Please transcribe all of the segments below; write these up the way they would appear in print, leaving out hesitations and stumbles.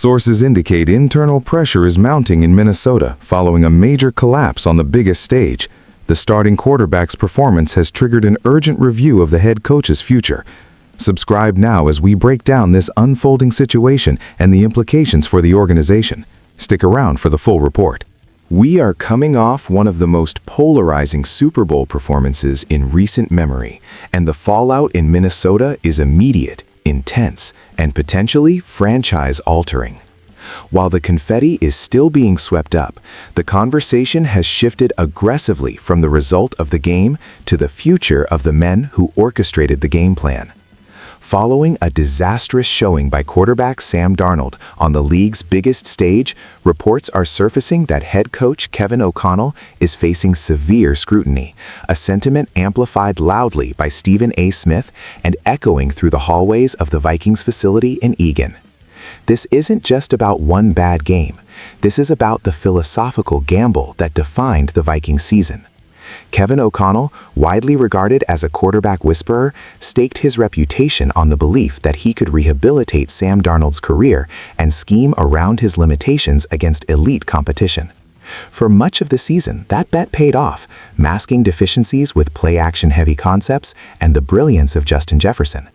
Sources indicate internal pressure is mounting in Minnesota following a major collapse on the biggest stage. The starting quarterback's performance has triggered an urgent review of the head coach's future. Subscribe now as we break down this unfolding situation and the implications for the organization. Stick around for the full report. We are coming off one of the most polarizing Super Bowl performances in recent memory, and the fallout in Minnesota is immediate, intense, and potentially franchise-altering. While the confetti is still being swept up, the conversation has shifted aggressively from the result of the game to the future of the men who orchestrated the game plan. Following a disastrous showing by quarterback Sam Darnold on the league's biggest stage, reports are surfacing that head coach Kevin O'Connell is facing severe scrutiny, a sentiment amplified loudly by Stephen A. Smith and echoing through the hallways of the Vikings facility in Eagan. This isn't just about one bad game. This is about the philosophical gamble that defined the Vikings season. Kevin O'Connell, widely regarded as a quarterback whisperer, staked his reputation on the belief that he could rehabilitate Sam Darnold's career and scheme around his limitations against elite competition. For much of the season, that bet paid off, masking deficiencies with play-action-heavy concepts and the brilliance of Justin Jefferson.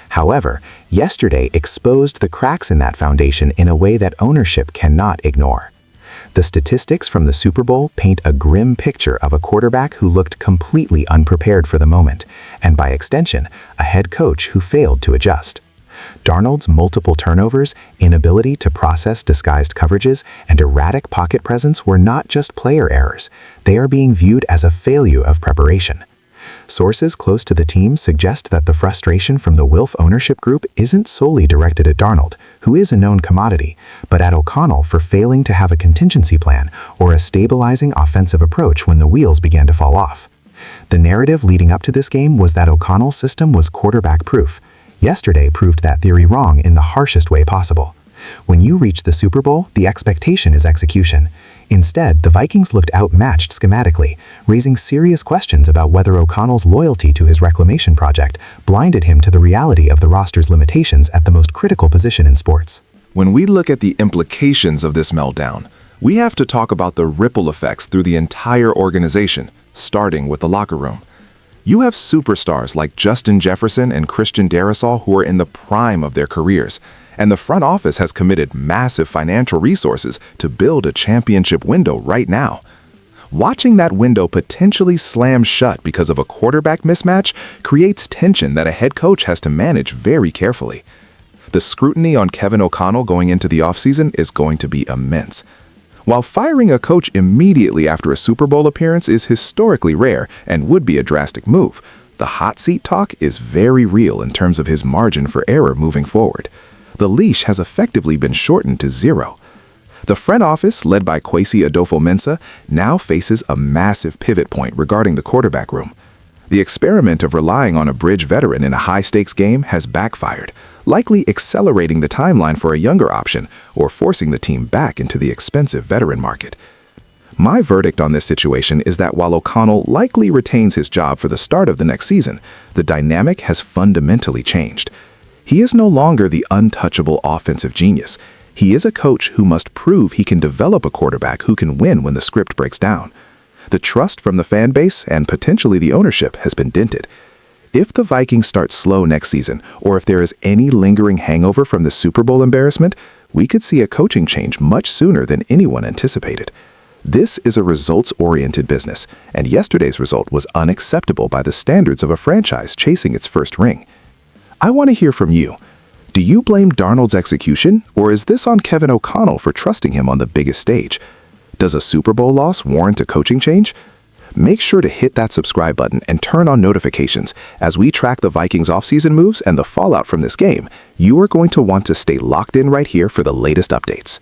However, yesterday exposed the cracks in that foundation in a way that ownership cannot ignore. The statistics from the Super Bowl paint a grim picture of a quarterback who looked completely unprepared for the moment, and by extension, a head coach who failed to adjust. Darnold's multiple turnovers, inability to process disguised coverages, and erratic pocket presence were not just player errors. They are being viewed as a failure of preparation. Sources close to the team suggest that the frustration from the Wilf ownership group isn't solely directed at Darnold, who is a known commodity, but at O'Connell for failing to have a contingency plan or a stabilizing offensive approach when the wheels began to fall off. The narrative leading up to this game was that O'Connell's system was quarterback-proof. Yesterday proved that theory wrong in the harshest way possible. When you reach the Super Bowl, the expectation is execution. Instead, the Vikings looked outmatched schematically, raising serious questions about whether O'Connell's loyalty to his reclamation project blinded him to the reality of the roster's limitations at the most critical position in sports. When we look at the implications of this meltdown, we have to talk about the ripple effects through the entire organization, starting with the locker room. You have superstars like Justin Jefferson and Christian Darrisaw who are in the prime of their careers, and the front office has committed massive financial resources to build a championship window right now. Watching that window potentially slam shut because of a quarterback mismatch creates tension that a head coach has to manage very carefully. The scrutiny on Kevin O'Connell going into the offseason is going to be immense. While firing a coach immediately after a Super Bowl appearance is historically rare and would be a drastic move, the hot seat talk is very real in terms of his margin for error moving forward. The leash has effectively been shortened to zero. The front office, led by Kwesi Adofo-Mensah, now faces a massive pivot point regarding the quarterback room. The experiment of relying on a bridge veteran in a high-stakes game has backfired, likely accelerating the timeline for a younger option or forcing the team back into the expensive veteran market. My verdict on this situation is that while O'Connell likely retains his job for the start of the next season, the dynamic has fundamentally changed. He is no longer the untouchable offensive genius. He is a coach who must prove he can develop a quarterback who can win when the script breaks down. The trust from the fan base and potentially the ownership has been dented. If the Vikings start slow next season, or if there is any lingering hangover from the Super Bowl embarrassment, we could see a coaching change much sooner than anyone anticipated. This is a results-oriented business, and yesterday's result was unacceptable by the standards of a franchise chasing its first ring. I want to hear from you. Do you blame Darnold's execution, or is this on Kevin O'Connell for trusting him on the biggest stage? Does a Super Bowl loss warrant a coaching change? Make sure to hit that subscribe button and turn on notifications. As we track the Vikings offseason moves and the fallout from this game, you are going to want to stay locked in right here for the latest updates.